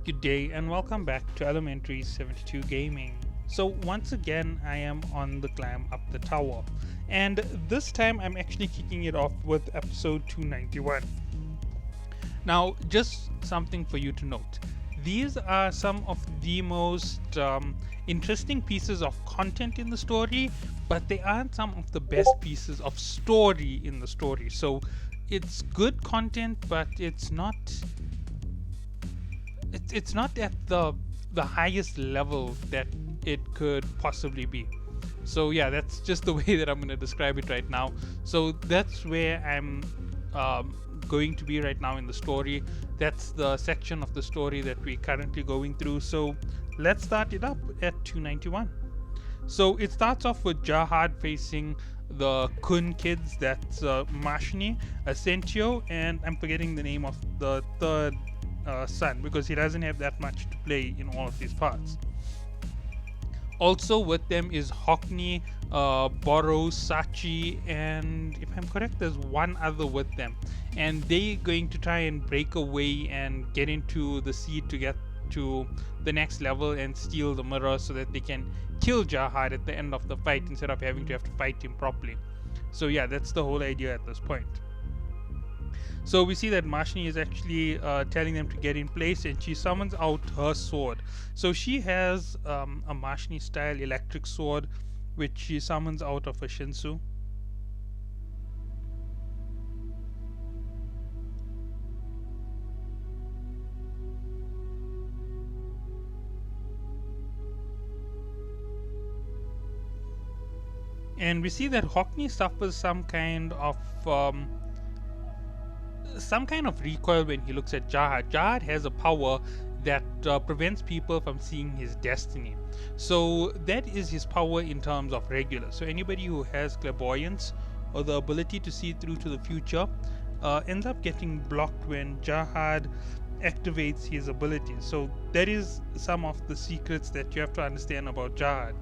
Good day and welcome back to Elementary 72 Gaming. So once again I am on the climb up the tower, and this time I'm actually kicking it off with episode 291. Now just something for you to note. These are some of the most interesting pieces of content in the story, but they aren't some of the best pieces of story in the story. So it's good content, but it's not at the highest level that it could possibly be. So yeah, that's just the way that I'm going to describe it right now. So that's where I'm going to be right now in the story. That's the section of the story that we're currently going through. So let's start it up at 291. So it starts off with Jahad facing the Kun kids. That's Mashni, Asentio, and I'm forgetting the name of the third son because he doesn't have that much to play in all of these parts. Also with them is Hockney, Boros, Sachi, and if I'm correct, there's one other with them. And they're going to try and break away and get into the seed to get to the next level and steal the mirror so that they can kill Jahad at the end of the fight instead of having to have to fight him properly. So yeah, that's the whole idea at this point. So we see that Mashni is actually telling them to get in place, and she summons out her sword. So she has a Mashni style electric sword which she summons out of a Shinsu. And we see that Hockney suffers some kind of recoil when he looks at Jahad. Jahad has a power that prevents people from seeing his destiny. So that is his power in terms of regular. So anybody who has clairvoyance or the ability to see through to the future ends up getting blocked when Jahad activates his abilities. So that is some of the secrets that you have to understand about Jahad.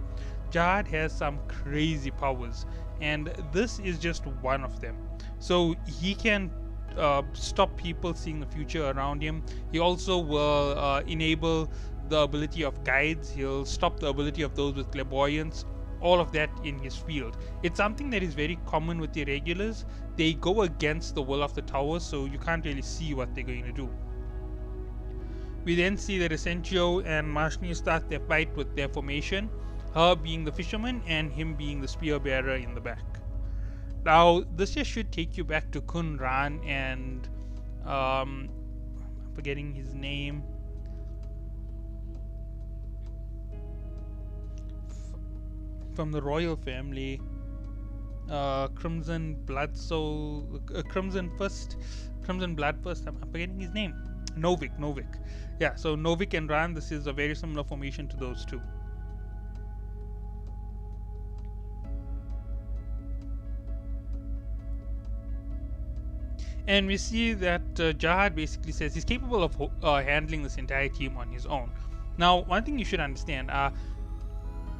Jahad has some crazy powers, and this is just one of them. So he can stop people seeing the future around him. He also will enable the ability of guides. He'll stop the ability of those with clairvoyance. All of that in his field. It's something that is very common with the irregulars. They go against the will of the tower, so you can't really see what they're going to do. We then see that Asentio and Mashni start their fight with their formation, her being the fisherman and him being the spear bearer in the back. Now, this just should take you back to Kun Ran and I'm forgetting his name. From the royal family, Crimson Blood Soul, Crimson Blood First. I'm forgetting his name. Novik. Yeah, so Novik and Ran. This is a very similar formation to those two. And we see that Jahad basically says he's capable of handling this entire team on his own. Now, one thing you should understand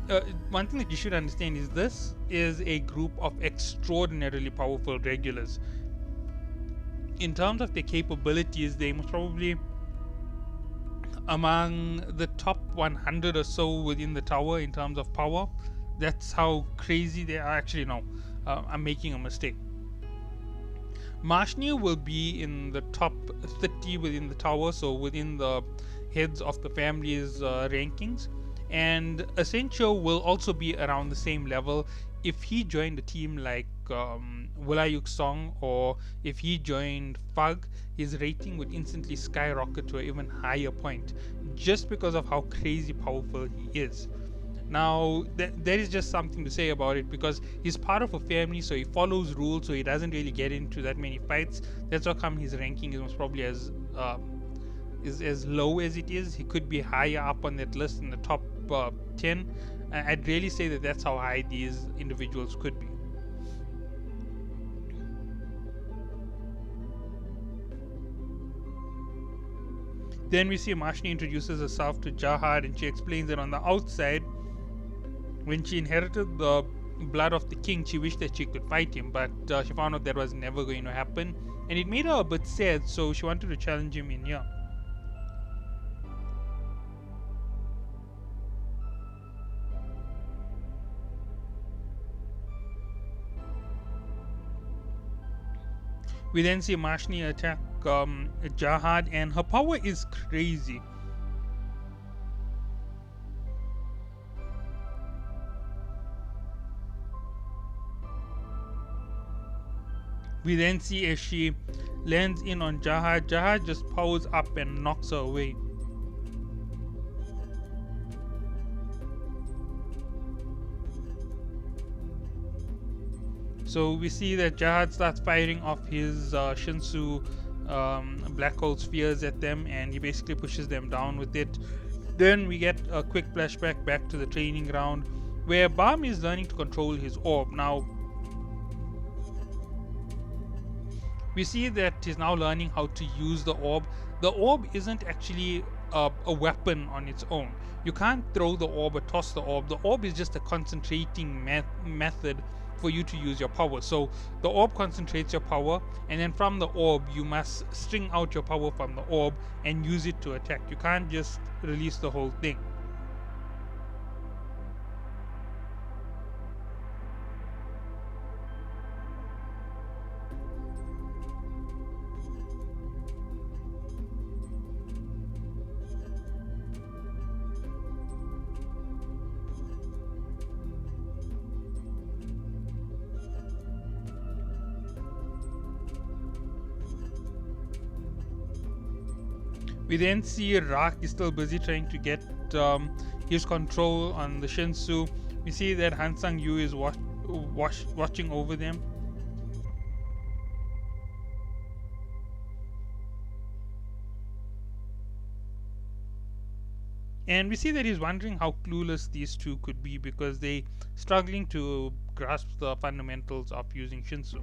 is this is a group of extraordinarily powerful regulars. In terms of their capabilities, they must probably among the top 100 or so within the tower in terms of power. That's how crazy they are. Actually, no, I'm making a mistake. Mashni will be in the top 30 within the tower, so within the heads of the family's rankings. And Asentio will also be around the same level. If he joined a team like Wilayuk Song, or if he joined Fug, his rating would instantly skyrocket to an even higher point, just because of how crazy powerful he is. Now, there is just something to say about it because he's part of a family, so he follows rules, so he doesn't really get into that many fights. That's how come his ranking is most probably as low as it is. He could be higher up on that list in the top 10. I'd really say that that's how high these individuals could be. Then we see Mashni introduces herself to Jahad, and she explains that on the outside, when she inherited the blood of the king, she wished that she could fight him, but she found out that was never going to happen, and it made her a bit sad, so she wanted to challenge him in here. We then see Mashni attack Jahad, and her power is crazy. We then see as she lands in on Jahad, Jahad just powers up and knocks her away. So we see that Jahad starts firing off his Shinsu black hole spheres at them, and he basically pushes them down with it. Then we get a quick flashback back to the training ground where Bam is learning to control his orb. Now we see that he's now learning how to use the orb. The orb isn't actually a weapon on its own. You can't throw the orb or toss the orb. The orb is just a concentrating method for you to use your power. So the orb concentrates your power, and then from the orb you must string out your power from the orb and use it to attack. You can't just release the whole thing. We then see Rak is still busy trying to get his control on the Shinsu. We see that Han Sang-yu is watching over them. And we see that he's wondering how clueless these two could be because they're struggling to grasp the fundamentals of using Shinsu.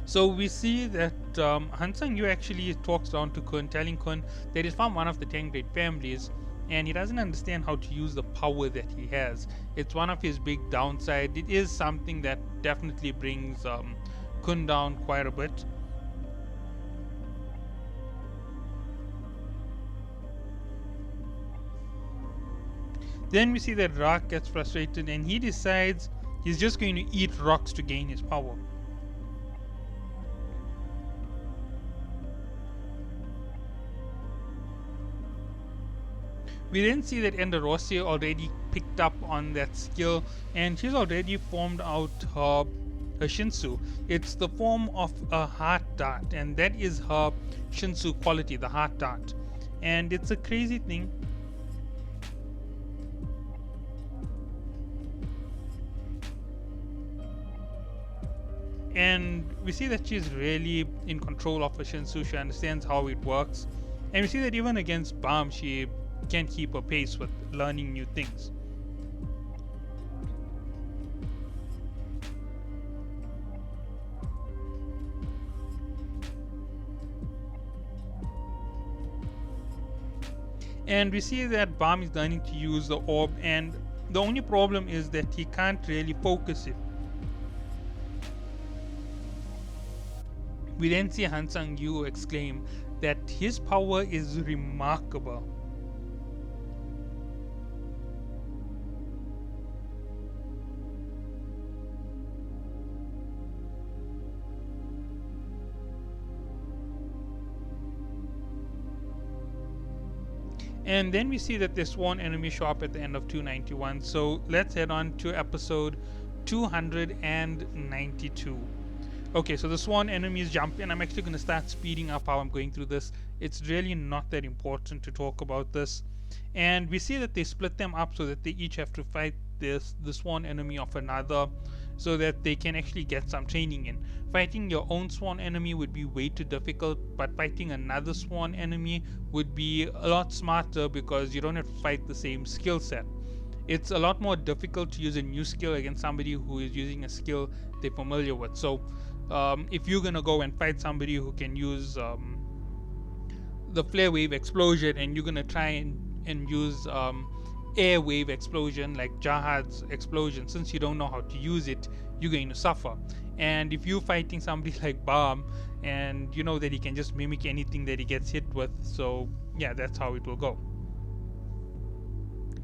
So we see that Han Sang-yu actually talks down to Kun, telling Kun that he's from one of the 10 great families and he doesn't understand how to use the power that he has. It's one of his big downsides. It is something that definitely brings Kun down quite a bit. Then we see that Rak gets frustrated and he decides he's just going to eat rocks to gain his power. We then see that Enderosia already picked up on that skill and she's already formed out her Shinsu. It's the form of a heart dart, and that is her Shinsu quality, the heart dart. And it's a crazy thing. And we see that she's really in control of her Shinsu. She understands how it works. And we see that even against Bam, she can't keep a pace with learning new things. And we see that Bam is learning to use the orb, and the only problem is that he can't really focus it. We then see Han Sang-yu exclaim that his power is remarkable. And then we see that the sworn enemy show up at the end of 291. So let's head on to episode 292. Okay, so the sworn enemies jump in. I'm actually going to start speeding up how I'm going through this. It's really not that important to talk about this. And we see that they split them up so that they each have to fight the sworn enemy of another, so that they can actually get some training in. Fighting your own sworn enemy would be way too difficult, but fighting another sworn enemy would be a lot smarter because you don't have to fight the same skill set. It's a lot more difficult to use a new skill against somebody who is using a skill they're familiar with. So if you're gonna go and fight somebody who can use the flare wave explosion, and you're gonna try and use air wave explosion like Jahad's explosion, since you don't know how to use it, you're going to suffer. And if you're fighting somebody like Balm, and you know that he can just mimic anything that he gets hit with, so yeah, that's how it will go.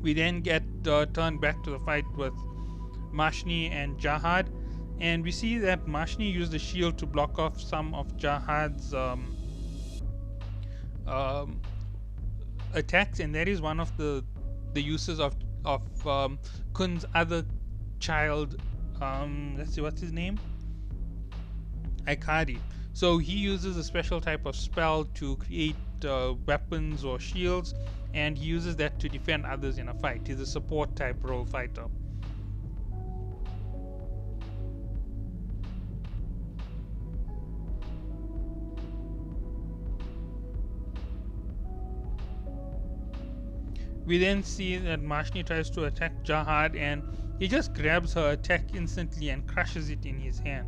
We then get turned back to the fight with Mashni and Jahad, and we see that Mashni used the shield to block off some of Jahad's attacks, and that is one of the uses of Kun's other child. Let's see, what's his name? Aikadi. So he uses a special type of spell to create weapons or shields, and he uses that to defend others in a fight. He's a support type role fighter. We then see that Mashni tries to attack Jahad, and he just grabs her attack instantly and crushes it in his hand.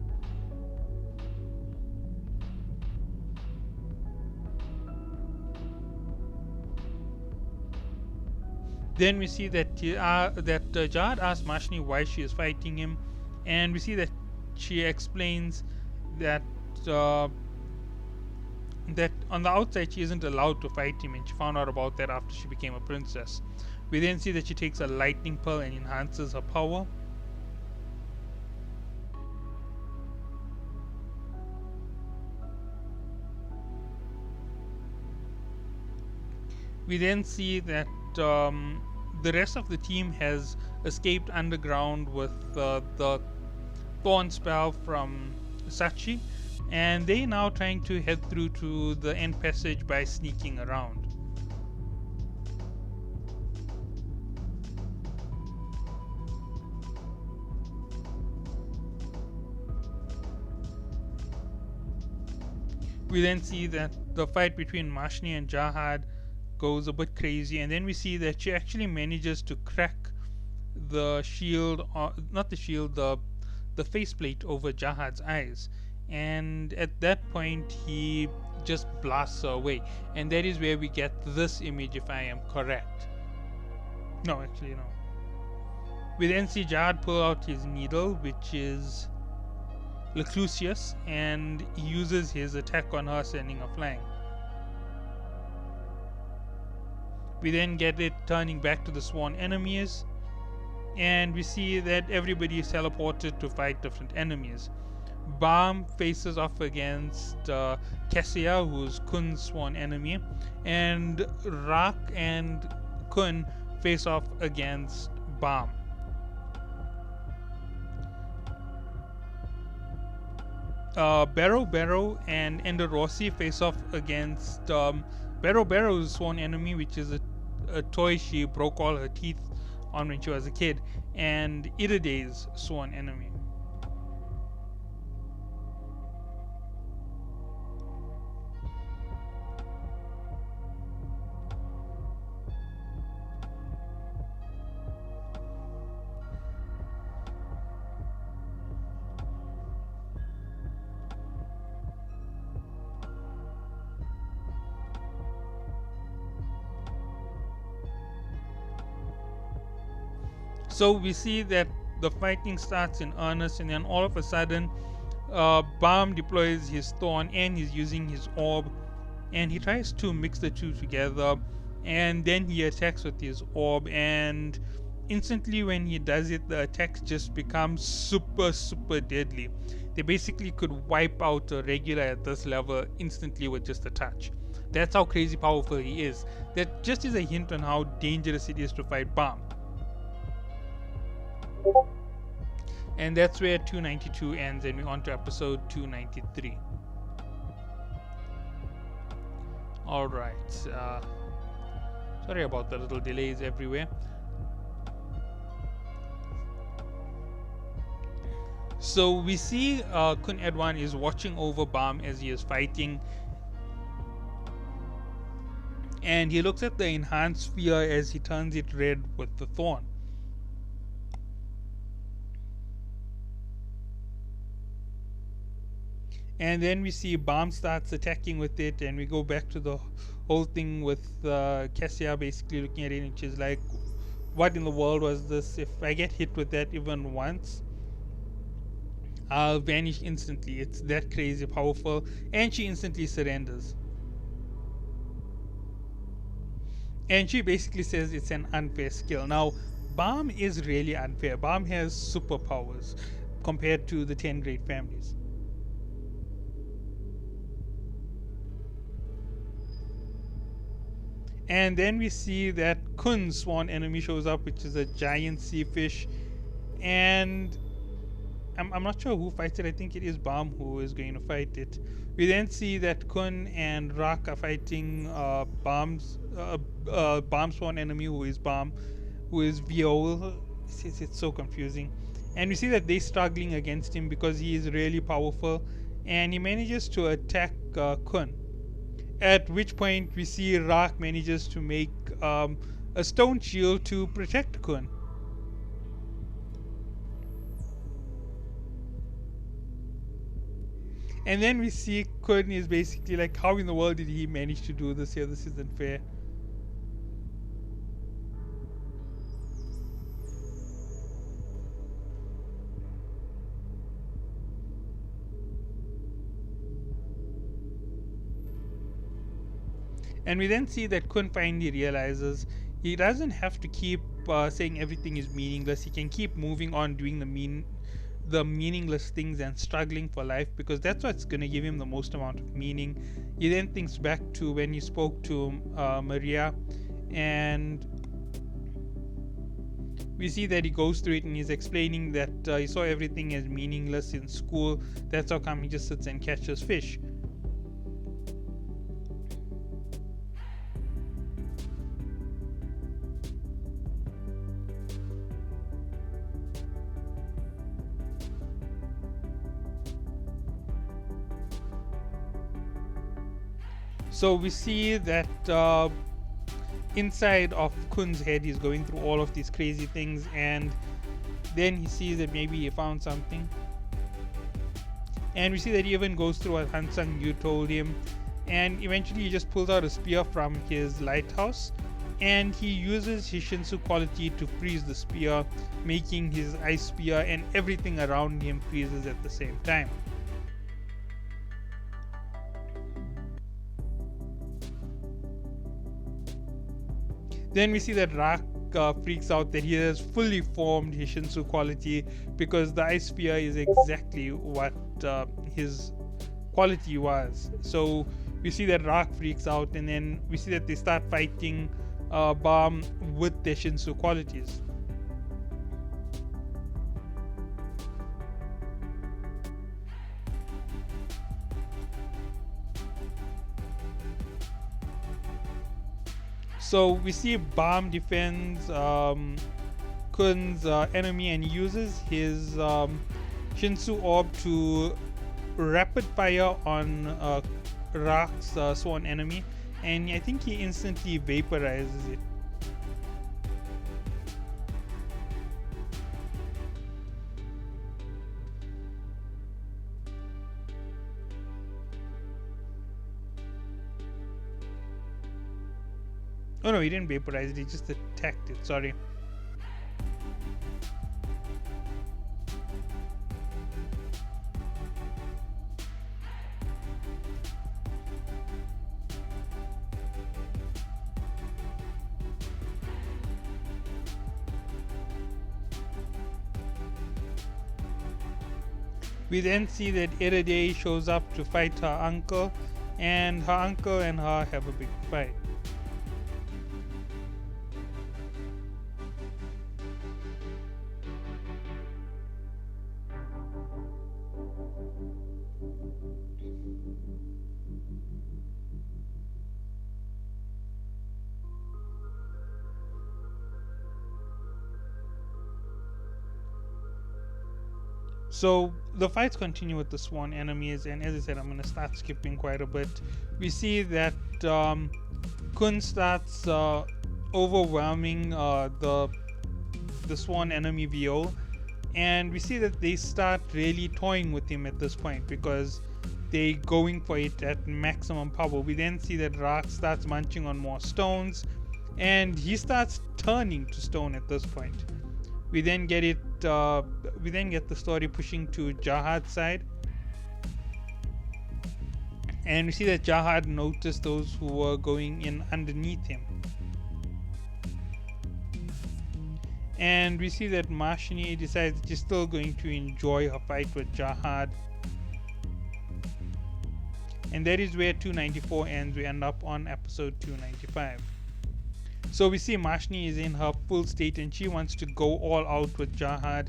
Then we see that Jahad asks Mashni why she is fighting him, and we see that she explains that that on the outside she isn't allowed to fight him, and she found out about that after she became a princess. We then see that she takes a lightning pearl and enhances her power. We then see that the rest of the team has escaped underground with the thorn spell from Sachi, and they're now trying to head through to the end passage by sneaking around. We then see that the fight between Mashni and Jahad goes a bit crazy, and then we see that she actually manages to crack the shield, not the shield, the faceplate over Jahad's eyes, and at that point he just blasts her away, and that is where we get this image, if I am correct. No, actually no. We then see Jahad pull out his needle, which is Leclusius, and he uses his attack on her, sending her flying. We then get it turning back to the sworn enemies, and we see that everybody is teleported to fight different enemies. Balm faces off against Kessia, who's Kun's sworn enemy, and Rak and Kun face off against Balm. Barrow and Enderossi face off against Barrow's sworn enemy, which is a toy she broke all her teeth on when she was a kid, and Iride's sworn enemy. So we see that the fighting starts in earnest, and then all of a sudden Balm deploys his thorn and he's using his orb, and he tries to mix the two together, and then he attacks with his orb, and instantly when he does it, the attacks just become super deadly. They basically could wipe out a regular at this level instantly with just a touch. That's how crazy powerful he is. That just is a hint on how dangerous it is to fight Balm. And that's where 292 ends, and we're on to episode 293. Alright, sorry about the little delays everywhere. So we see Khun Edwan is watching over Balm as he is fighting, and he looks at the enhanced sphere as he turns it red with the thorn. And then we see Balm starts attacking with it, and we go back to the whole thing with Kessia basically looking at it, and she's like, what in the world was this? If I get hit with that even once, I'll vanish instantly. It's that crazy powerful. And she instantly surrenders. And she basically says it's an unfair skill. Now, Balm is really unfair. Balm has superpowers compared to the 10 great families. And then we see that Kun's sworn enemy shows up, which is a giant sea fish. And I'm not sure who fights it. I think it is Balm who is going to fight it. We then see that Kun and Rak are fighting Balm's sworn enemy, who is Balm, who is Viol. It's so confusing. And we see that they're struggling against him because he is really powerful. And he manages to attack Kun. At which point we see Rak manages to make a stone shield to protect Kun. And then we see Kun is basically like, how in the world did he manage to do this here? This isn't fair. And we then see that Kun finally realizes he doesn't have to keep saying everything is meaningless. He can keep moving on doing the meaningless things and struggling for life, because that's what's going to give him the most amount of meaning. He then thinks back to when he spoke to Maria, and we see that he goes through it and he's explaining that he saw everything as meaningless in school. That's how come he just sits and catches fish. So we see that inside of Kun's head, he's going through all of these crazy things, and then he sees that maybe he found something. And we see that he even goes through what Han Sang Yu told him, and eventually he just pulls out a spear from his lighthouse, and he uses his Shinsu quality to freeze the spear, making his ice spear, and everything around him freezes at the same time. Then we see that Rak freaks out that he has fully formed his Shinsu quality, because the ice spear is exactly what his quality was. So we see that Rak freaks out, and then we see that they start fighting Balm with their Shinsu qualities. So we see Balm defends Kun's enemy, and he uses his Shinsu orb to rapid fire on Rak's sworn enemy, and I think he instantly vaporizes it. Oh no, he didn't vaporize it, he just attacked it, sorry. We then see that Iridae shows up to fight her uncle, and her uncle and her have a big fight. So the fights continue with the sworn enemies, and as I said, I'm going to start skipping quite a bit. We see that Kun starts overwhelming the sworn enemy Viol, and we see that they start really toying with him at this point because they're going for it at maximum power. We then see that Rak starts munching on more stones, and he starts turning to stone at this point. We then get it. We then get the story pushing to Jahad's side, and we see that Jahad noticed those who were going in underneath him. And we see that Marshni decides that she's still going to enjoy her fight with Jahad. And that is where 294 ends. We end up on episode 295. So we see Marshni is in her full state and she wants to go all out with Jahad.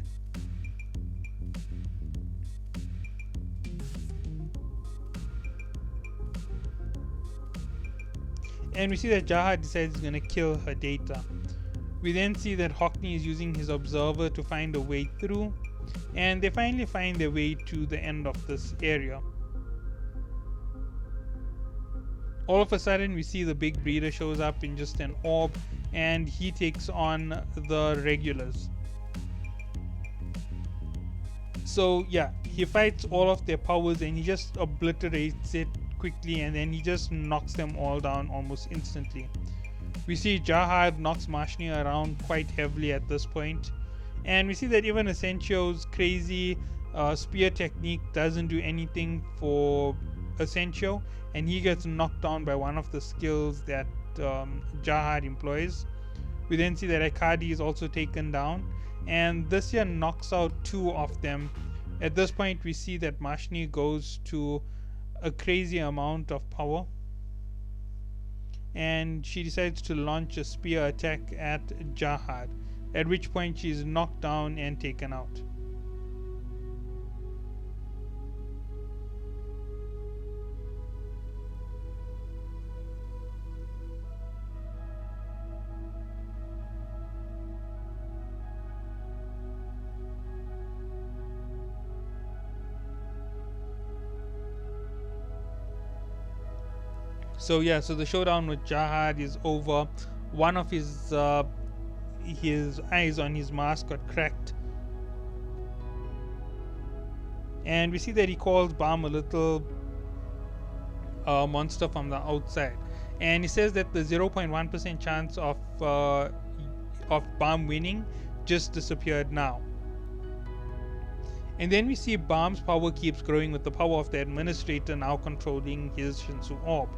And we see that Jahad decides he's going to kill her data. We then see that Hockney is using his observer to find a way through, and they finally find their way to the end of this area. All of a sudden we see the big breeder shows up in just an orb, and he takes on the regulars. So yeah, he fights all of their powers and he just obliterates it quickly, and then he just knocks them all down almost instantly. We see Jahad knocks Marshni around quite heavily at this point, and we see that even Essentio's crazy spear technique doesn't do anything for Essentio, and he gets knocked down by one of the skills that Jahad employs. We then see that Akadi is also taken down, and this here knocks out two of them. At this point we see that Marshni goes to a crazy amount of power, and she decides to launch a spear attack at Jahad, at which point she is knocked down and taken out. So yeah, so the showdown with Jahad is over. One of his eyes on his mask got cracked, and we see that he calls Balm a little monster from the outside, and he says that the 0.1% chance of Balm winning just disappeared now. And then we see Balm's power keeps growing with the power of the administrator now controlling his Shinsu orb.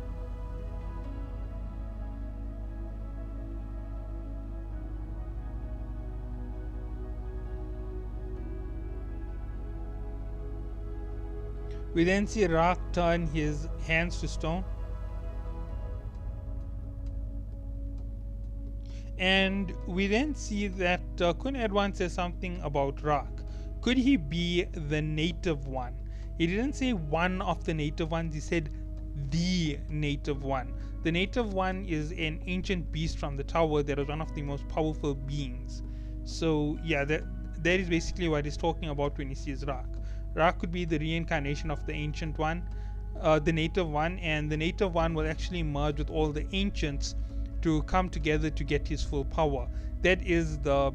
We then see Rak turn his hands to stone, and we then see that Kun Edwan says something about Rak. Could he be the native one? He didn't say one of the native ones, he said the native one. The native one is an ancient beast from the tower that was one of the most powerful beings. So yeah, that is basically what he's talking about when he sees Rak. Rak could be the reincarnation of the ancient one, the native one, and the native one will actually merge with all the ancients to come together to get his full power. That is the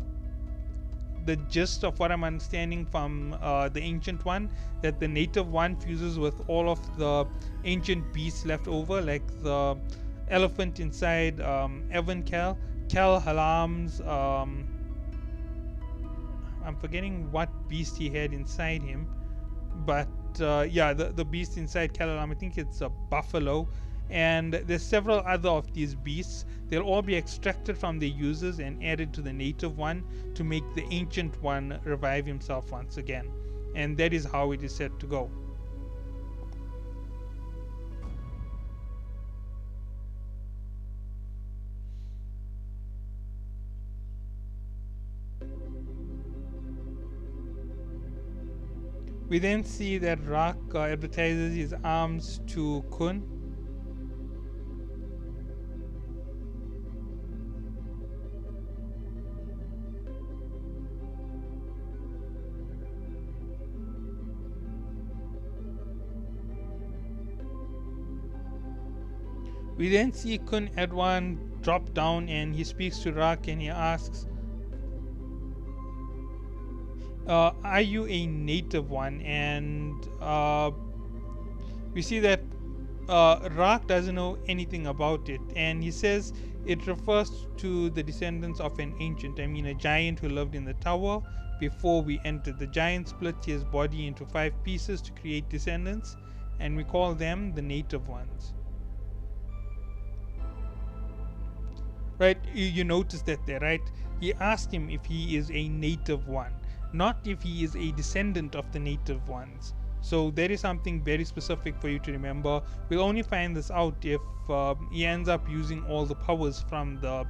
gist of what I'm understanding from the ancient one, that the native one fuses with all of the ancient beasts left over, like the elephant inside Evan Cal Halam's I'm forgetting what beast he had inside him, but yeah, the beast inside Kalalam, I think it's a buffalo, and there's several other of these beasts. They'll all be extracted from their users and added to the native one to make the ancient one revive himself once again, and that is how it is set to go. We then see that Rak advertises his arms to Kun. We then see Kun Edwan drop down and he speaks to Rak and he asks, are you a native one? And we see that Rak doesn't know anything about it, and he says It refers to the descendants of an ancient, I mean a giant who lived in the tower before we entered. The giant split his body into 5 pieces to create descendants, and we call them the native ones. Right? You notice that there, right? He asked him if he is a native one, not if he is a descendant of the native ones. So there is something very specific for you to remember. We'll only find this out if he ends up using all the powers from the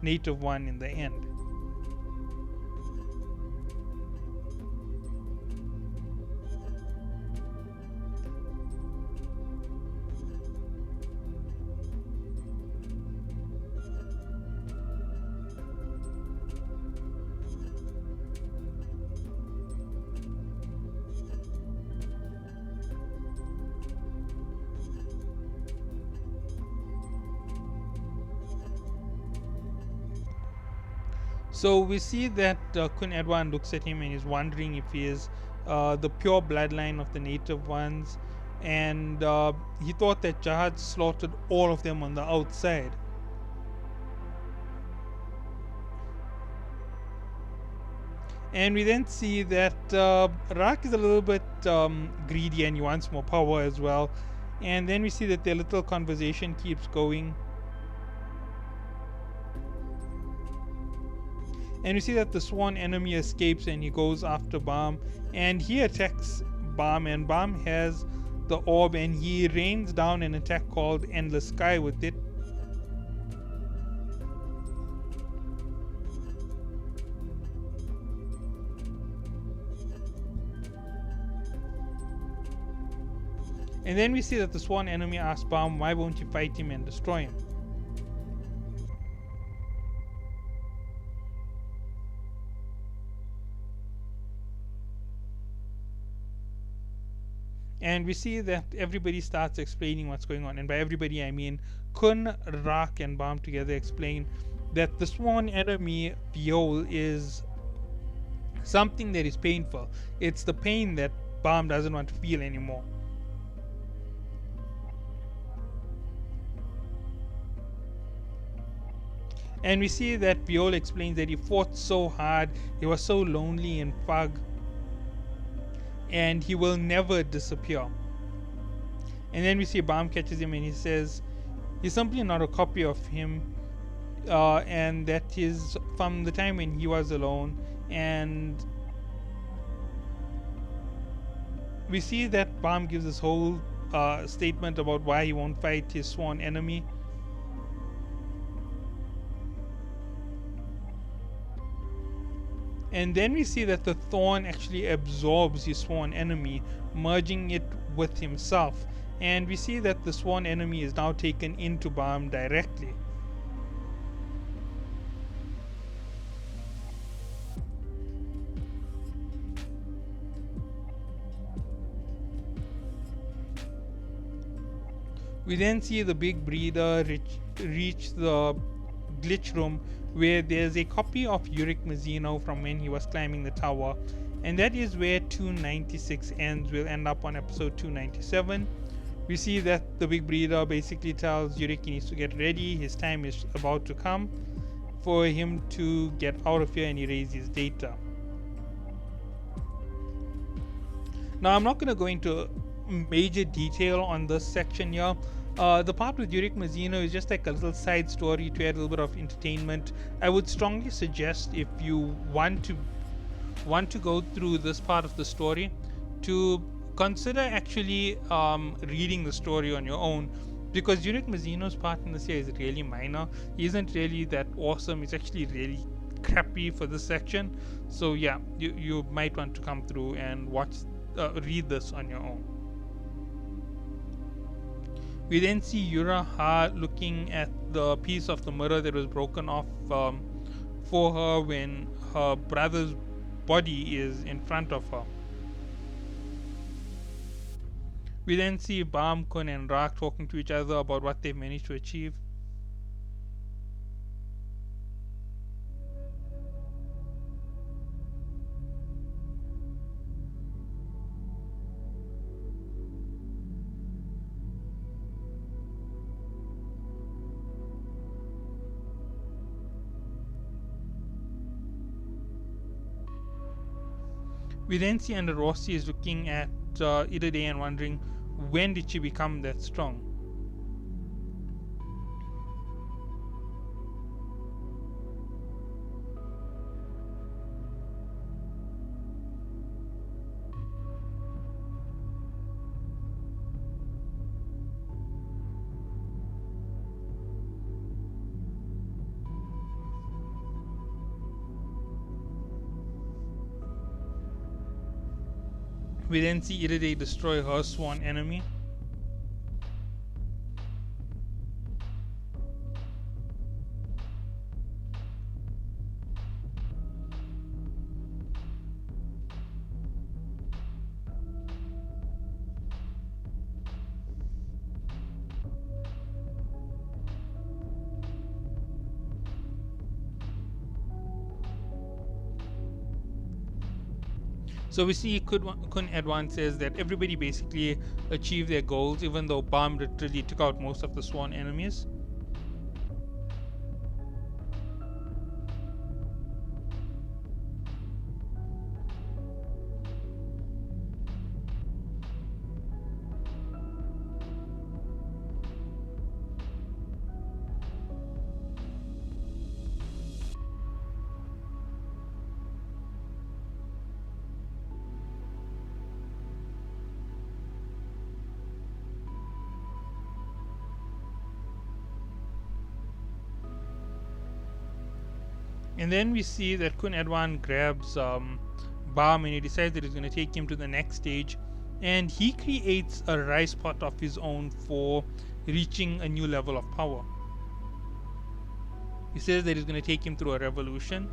native one in the end. So we see that Kun Edwan looks at him and is wondering if he is the pure bloodline of the native ones, and he thought that Jahad slaughtered all of them on the outside. And we then see that Rak is a little bit greedy and he wants more power as well. And then we see that their little conversation keeps going. And we see that the sworn enemy escapes and he goes after Baam. And he attacks Baam, and Baam has the orb and he rains down an attack called Endless Sky with it. And then we see that the sworn enemy asks Baam, why won't you fight him and destroy him? And we see that everybody starts explaining what's going on. And by everybody, I mean Kun, Rak, and Baam together explain that the sworn enemy, Viol, is something that is painful. It's the pain that Baam doesn't want to feel anymore. And we see that Viol explains that he fought so hard, he was so lonely in Fag, and he will never disappear. And then we see Baam catches him and he says he's simply not a copy of him, and that is from the time when he was alone. And we see that Baam gives this whole statement about why he won't fight his sworn enemy. And then we see that the thorn actually absorbs his sworn enemy, merging it with himself. And we see that the sworn enemy is now taken into Baam directly. We then see the big breeder reach the glitch room, where there's a copy of Yurik Mazino from when he was climbing the tower, and that is where 296 ends. We'll end up on episode 297. We see that the big breeder basically tells Yurik he needs to get ready, his time is about to come for him to get out of here, and erase his data. Now I'm not going to go into major detail on this section here. The part with Yurik Mazino is just like a little side story to add a little bit of entertainment. I would strongly suggest, if you want to go through this part of the story, to consider actually reading the story on your own, because Yurik Mazino's part in this here is really minor. He isn't really that awesome. It's actually really crappy for this section. So yeah, you might want to come through and read this on your own. We then see Yuraha looking at the piece of the mirror that was broken off for her when her brother's body is in front of her. We then see Baam, Kun, and Rak talking to each other about what they've managed to achieve. We then see Under Rossi is looking at Iride and wondering, when did she become that strong? We then see Iride destroy her sworn enemy. So we see Khun Edwan says that everybody basically achieved their goals, even though Bam literally took out most of the sworn enemies. And then we see that Khun Edwan grabs Bam and he decides that he's going to take him to the next stage. And he creates a rice pot of his own for reaching a new level of power. He says that he's going to take him through a revolution.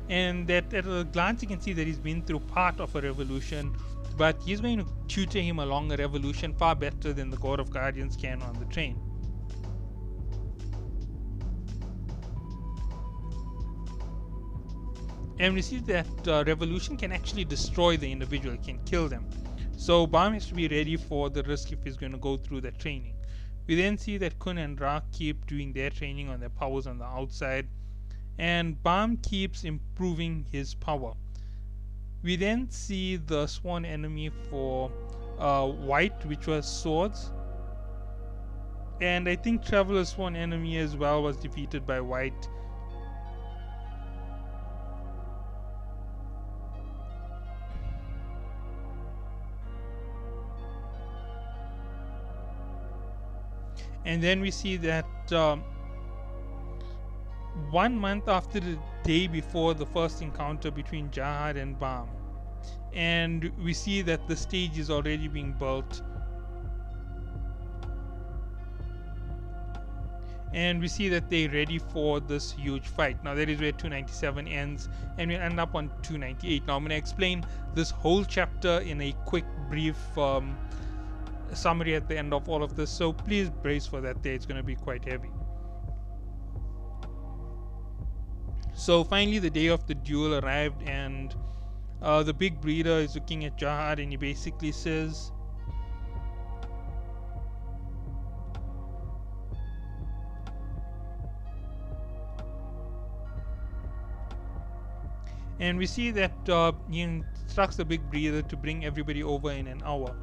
And that at a glance you can see that he's been through part of a revolution. But he's going to tutor him along a revolution far better than the God of Guardians can on the train. And we see that revolution can actually destroy the individual, it can kill them. So Bam has to be ready for the risk if he's going to go through that training. We then see that Khun and Ra keep doing their training on their powers on the outside. And Bam keeps improving his power. We then see the sworn enemy for White, which was swords. And I think Traveler's sworn enemy as well was defeated by White. And then we see that 1 month after the day before the first encounter between Jahad and Bam, and we see that the stage is already being built, and we see that they're ready for this huge fight. Now that is where 297 ends, and we end up on 298. Now I'm going to explain this whole chapter in a quick brief summary at the end of all of this, so please brace for that day. It's going to be quite heavy. So finally the day of the duel arrived, and the big breeder is looking at Jahad and he basically says, and we see that he instructs the big breeder to bring everybody over in an hour.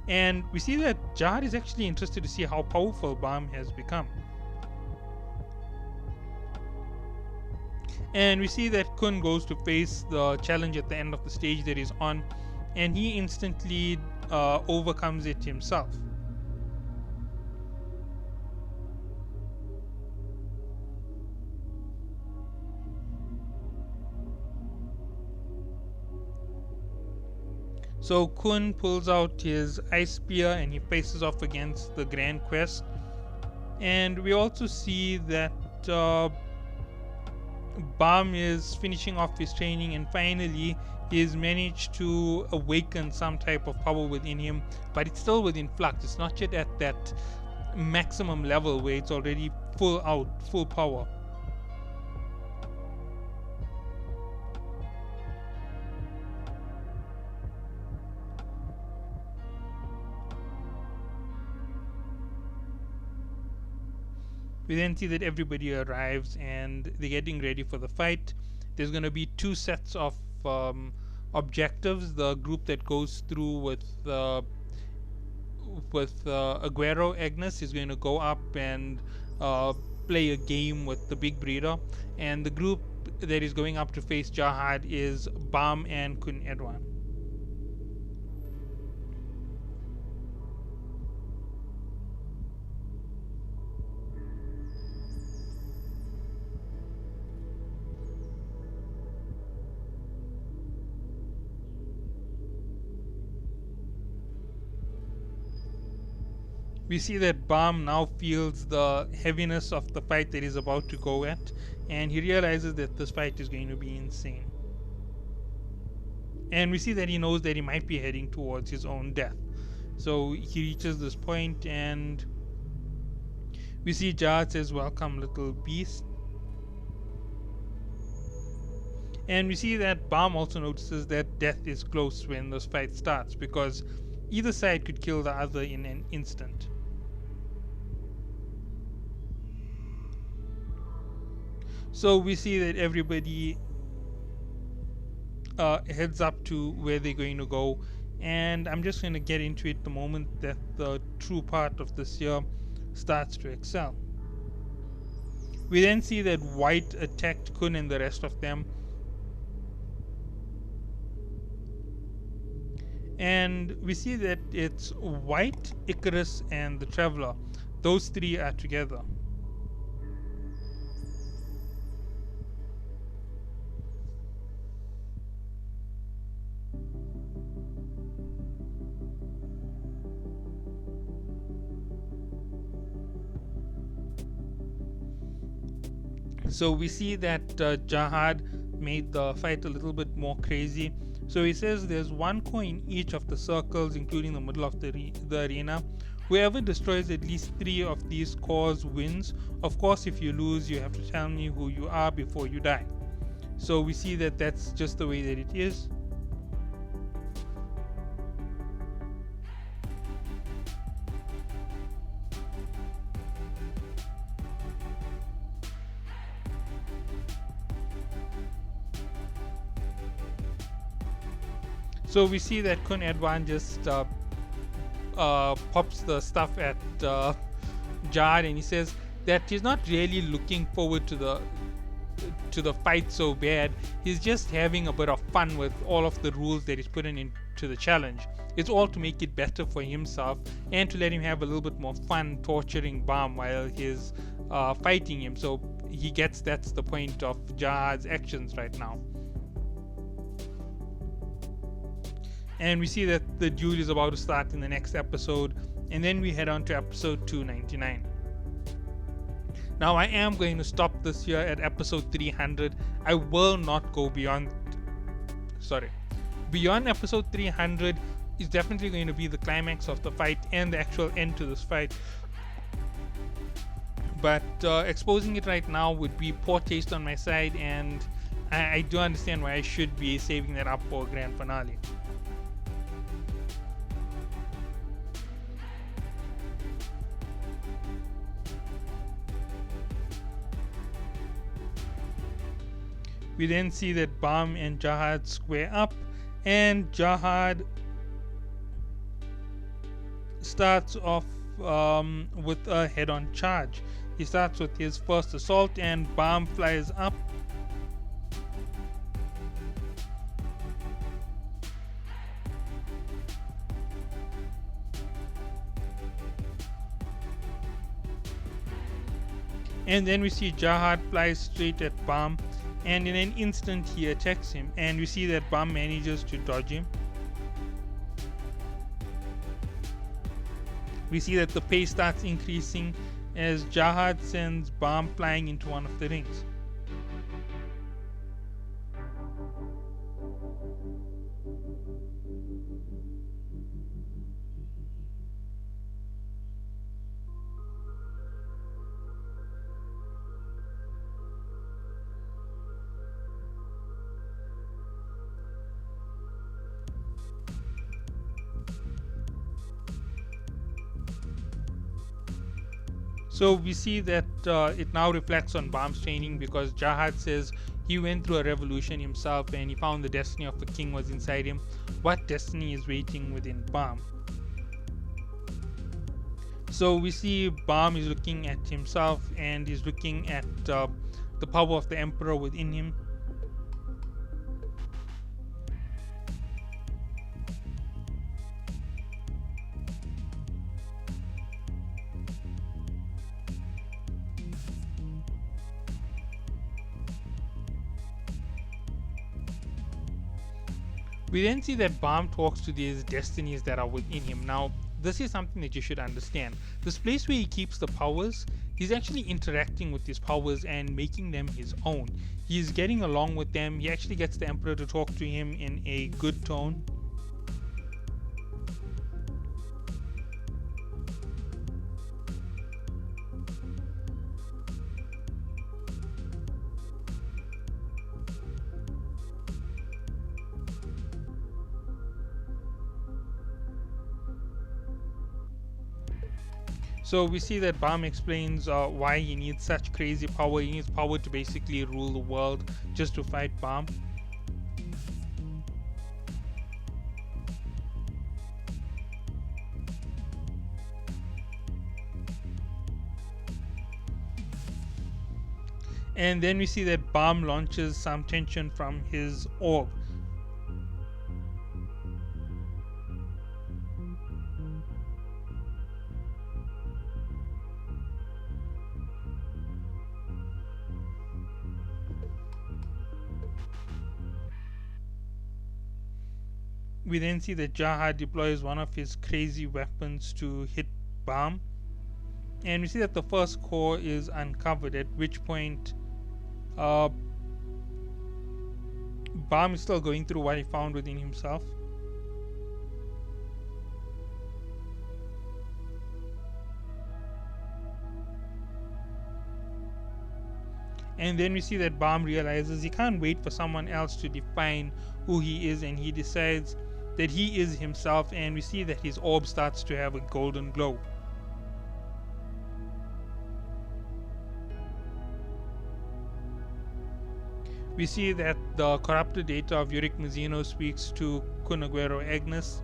And we see that Jahad is actually interested to see how powerful Bam has become. And we see that Khun goes to face the challenge at the end of the stage that he's on, and he instantly overcomes it himself. So Khun pulls out his ice spear and he faces off against the Grand Quest. And we also see that Bam is finishing off his training, and finally he's managed to awaken some type of power within him, but it's still within flux. It's not yet at that maximum level where it's already full power. We then see that everybody arrives and they're getting ready for the fight. There's going to be 2 sets of objectives. The group that goes through with Aguero Agnes is going to go up and uh, play a game with the big breeder, and the group that is going up to face Jahad is Bam and Kun Edwan. We see that Bam now feels the heaviness of the fight that he's about to go at, and he realizes that this fight is going to be insane. And we see that he knows that he might be heading towards his own death. So he reaches this point, and we see Jahad says, "Welcome, little beast." And we see that Bam also notices that death is close when this fight starts, because either side could kill the other in an instant. So we see that everybody heads up to where they're going to go, and I'm just going to get into it the moment that the true part of this year starts to excel. We then see that White attacked Kun and the rest of them, and we see that it's White, Icarus, and the Traveler. Those three are together. So we see that Jahad made the fight a little bit more crazy. So he says there's one coin each of the circles, including the middle of the arena. Whoever destroys at least 3 of these cores wins. Of course, if you lose, you have to tell me who you are before you die. So we see that that's just the way that it is. So we see that Kun Edwan just pops the stuff at Jahad, and he says that he's not really looking forward to the fight so bad. He's just having a bit of fun with all of the rules that he's putting into the challenge. It's all to make it better for himself and to let him have a little bit more fun torturing Bam while he's fighting him. So he gets that's the point of Jahad's actions right now. And we see that the duel is about to start in the next episode, and then we head on to episode 299. Now I am going to stop this here at episode 300. I will not go beyond episode 300 is definitely going to be the climax of the fight and the actual end to this fight. But exposing it right now would be poor taste on my side, and I do understand why I should be saving that up for a grand finale. We then see that Bam and Jahad square up, and Jahad starts off with a head-on charge. He starts with his first assault, and Bam flies up. And then we see Jahad fly straight at Bam, and in an instant he attacks him, and we see that Bam manages to dodge him. We see that the pace starts increasing as Jahad sends Bam flying into one of the rings. So we see that it now reflects on Bam's training, because Jahad says He went through a revolution himself and he found the destiny of a king was inside him. What destiny is waiting within Bam? So we see Bam is looking at himself and he's looking at the power of the emperor within him. We then see that Bam talks to these destinies that are within him. Now, this is something that you should understand. This place where he keeps the powers, he's actually interacting with these powers and making them his own. He's getting along with them. He actually gets the Emperor to talk to him in a good tone. So we see that Bam explains why he needs such crazy power. He needs power to basically rule the world just to fight Bam. And then we see that Bam launches some tension from his orb. We then see that Jaha deploys one of his crazy weapons to hit Bam. And we see that the first core is uncovered, at which point Bam is still going through what he found within himself. And then we see that Bam realizes he can't wait for someone else to define who he is, and he decides that he is himself, and we see that his orb starts to have a golden glow. We see that the corrupted data of Yurick Mizzino speaks to Kun Aguero Agnes.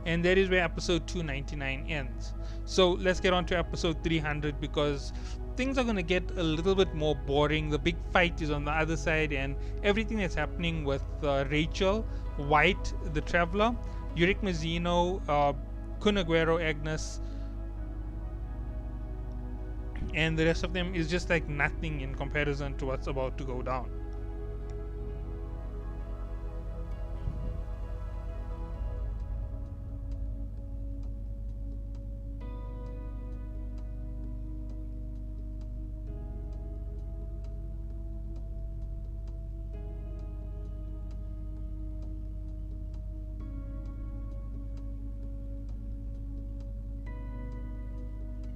And that is where episode 299 ends. So let's get on to episode 300, because things are going to get a little bit more boring. The big fight is on the other side, and everything that's happening with Rachel, White, the Traveler, Yurick Mizzino, Kun Aguero Agnes, and the rest of them is just like nothing in comparison to what's about to go down.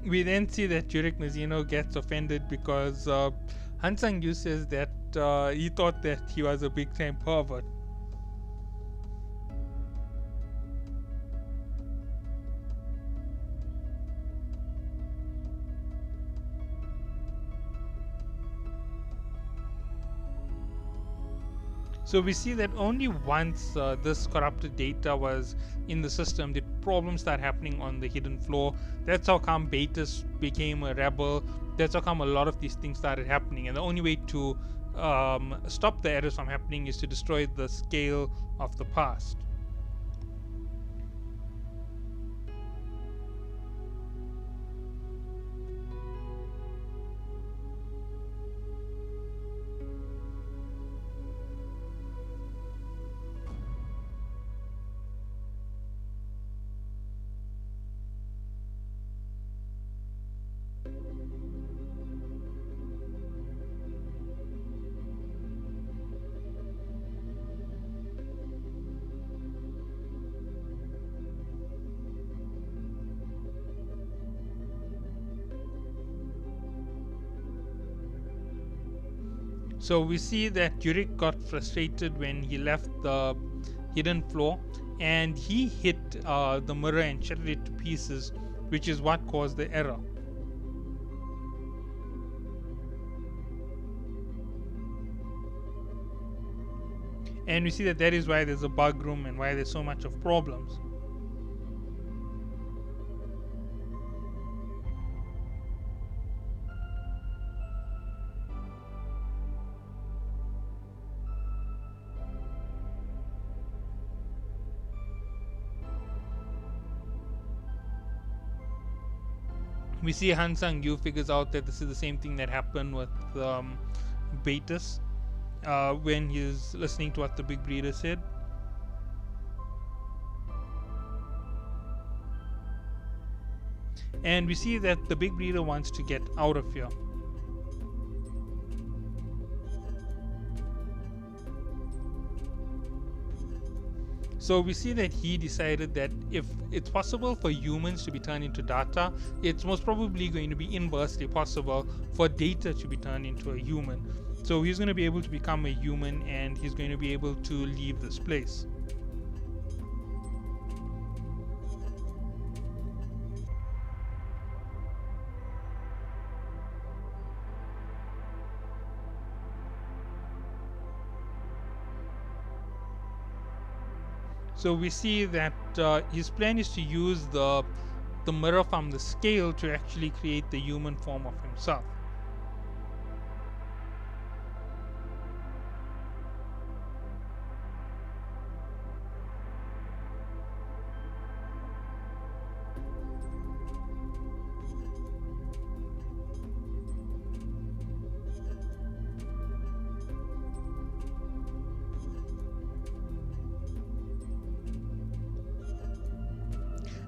We then see that Yurick Mizzino gets offended because Han Sang-yu says that he thought that he was a big time pervert. So we see that only once this corrupted data was in the system did problems start happening on the hidden floor. That's how come Beatus became a rebel. That's how come a lot of these things started happening. And the only way to stop the errors from happening is to destroy the scale of the past. So we see that Yurick got frustrated when he left the hidden floor, and he hit the mirror and shattered it to pieces, which is what caused the error. And we see that that is why there's a bug room and why there's so much of problems. We see Han Sang-yu figures out that this is the same thing that happened with Beatus when he's listening to what the big breeder said. And we see that the big breeder wants to get out of here. So we see that he decided that if it's possible for humans to be turned into data, it's most probably going to be inversely possible for data to be turned into a human. So he's going to be able to become a human, and he's going to be able to leave this place. So we see that his plan is to use the mirror from the scale to actually create the human form of himself.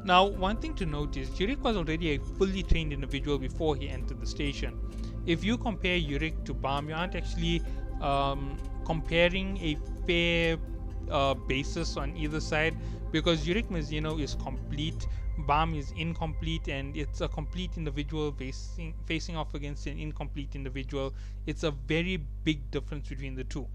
Now, one thing to note is Yurik was already a fully trained individual before he entered the station. If you compare Yurik to Bam, you aren't actually comparing a fair basis on either side, because Yurik Mizuno is complete, Bam is incomplete, and it's a complete individual facing off against an incomplete individual. It's a very big difference between the two.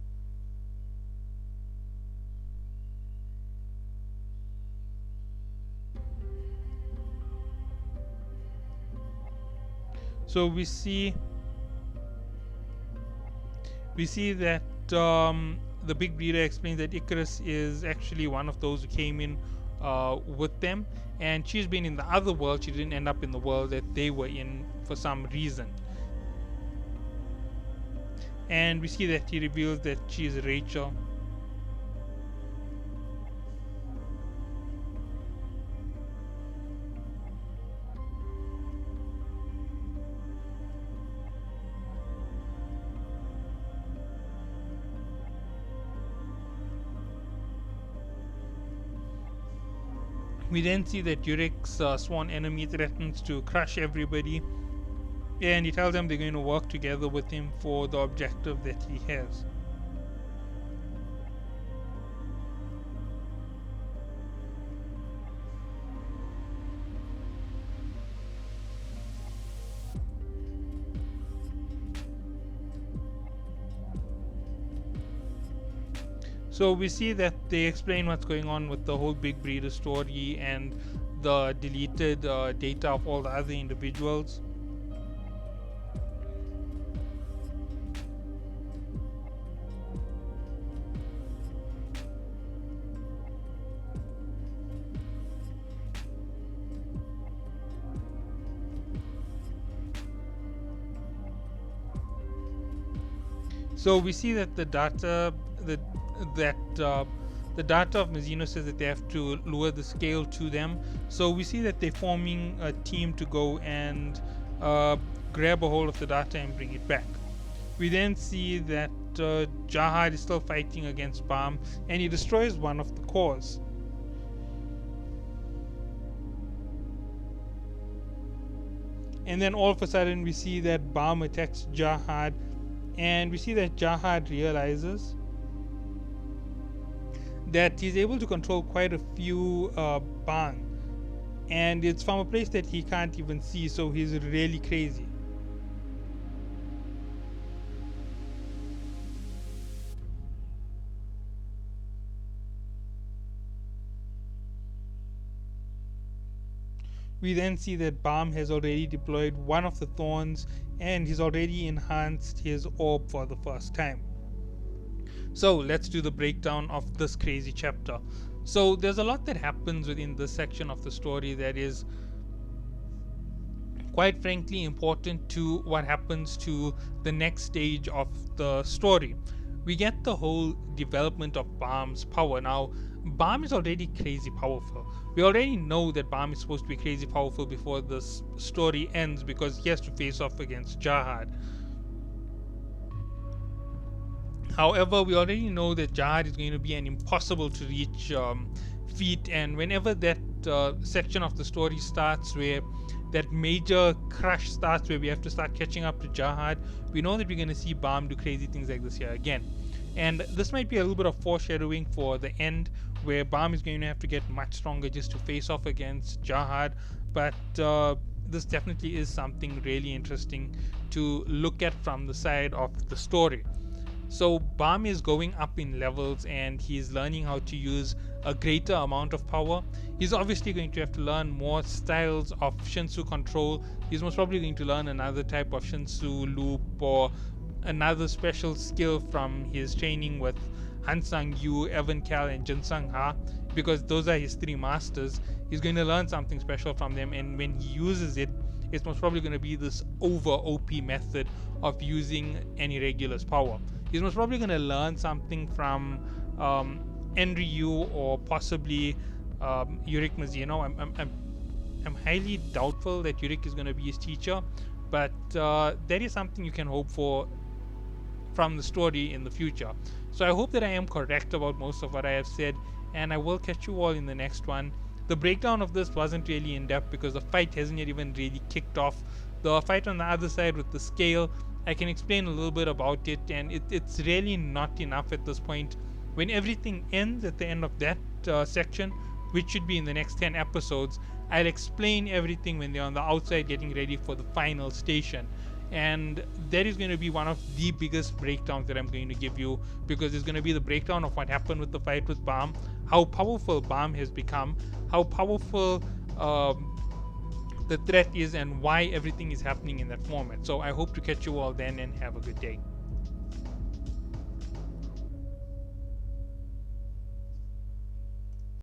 So we see that the big breeder explains that Icarus is actually one of those who came in with them, and she's been in the other world. She didn't end up in the world that they were in for some reason. And we see that he reveals that she is Rachel. We then see that Yurik's sworn enemy threatens to crush everybody, and he tells them they're going to work together with him for the objective that he has. So we see that they explain what's going on with the whole big breeder story and the deleted data of all the other individuals. So we see that the data the data of Mizuno says that they have to lower the scale to them. So we see that they're forming a team to go and grab a hold of the data and bring it back. We then see that Jahad is still fighting against Bam, and he destroys one of the cores. And then all of a sudden we see that Bam attacks Jahad, and we see that Jahad realizes that he's able to control quite a few Bang, and it's from a place that he can't even see, so he's really crazy. We then see that Bam has already deployed one of the thorns, and he's already enhanced his orb for the first time. So let's do the breakdown of this crazy chapter. So there's a lot that happens within this section of the story that is quite frankly important to what happens to the next stage of the story. We get the whole development of Bam's power. Now, Bam is already crazy powerful. We already know that Bam is supposed to be crazy powerful before this story ends because he has to face off against Jahad. However, we already know that Jahad is going to be an impossible to reach feat, and whenever that section of the story starts where that major crush starts where we have to start catching up to Jahad, we know that we're going to see Bam do crazy things like this here again. And this might be a little bit of foreshadowing for the end where Bam is going to have to get much stronger just to face off against Jahad. But this definitely is something really interesting to look at from the side of the story. So Bam is going up in levels and he's learning how to use a greater amount of power. He's obviously going to have to learn more styles of Shinsu control. He's most probably going to learn another type of Shinsu loop or another special skill from his training with Hansang Yu, Evan Cal, and Jinsung Ha, because those are his three masters. He's going to learn something special from them, and when he uses it, it's most probably going to be this over OP method of using an irregular's power. He's most probably going to learn something from Enryu or possibly Yurik Mizuno. I'm highly doubtful that Yurik is going to be his teacher, but that is something you can hope for from the story in the future. So I hope that I am correct about most of what I have said, and I will catch you all in the next one. The breakdown of this wasn't really in depth because the fight hasn't yet even really kicked off. The fight on the other side with the scale, I can explain a little bit about it, and it's really not enough at this point. When everything ends at the end of that section, which should be in the next 10 episodes, I'll explain everything when they're on the outside getting ready for the final station. And that is going to be one of the biggest breakdowns that I'm going to give you, because it's going to be the breakdown of what happened with the fight with Bam, how powerful Bam has become, how powerful the threat is, and why everything is happening in that moment. So I hope to catch you all then, and have a good day.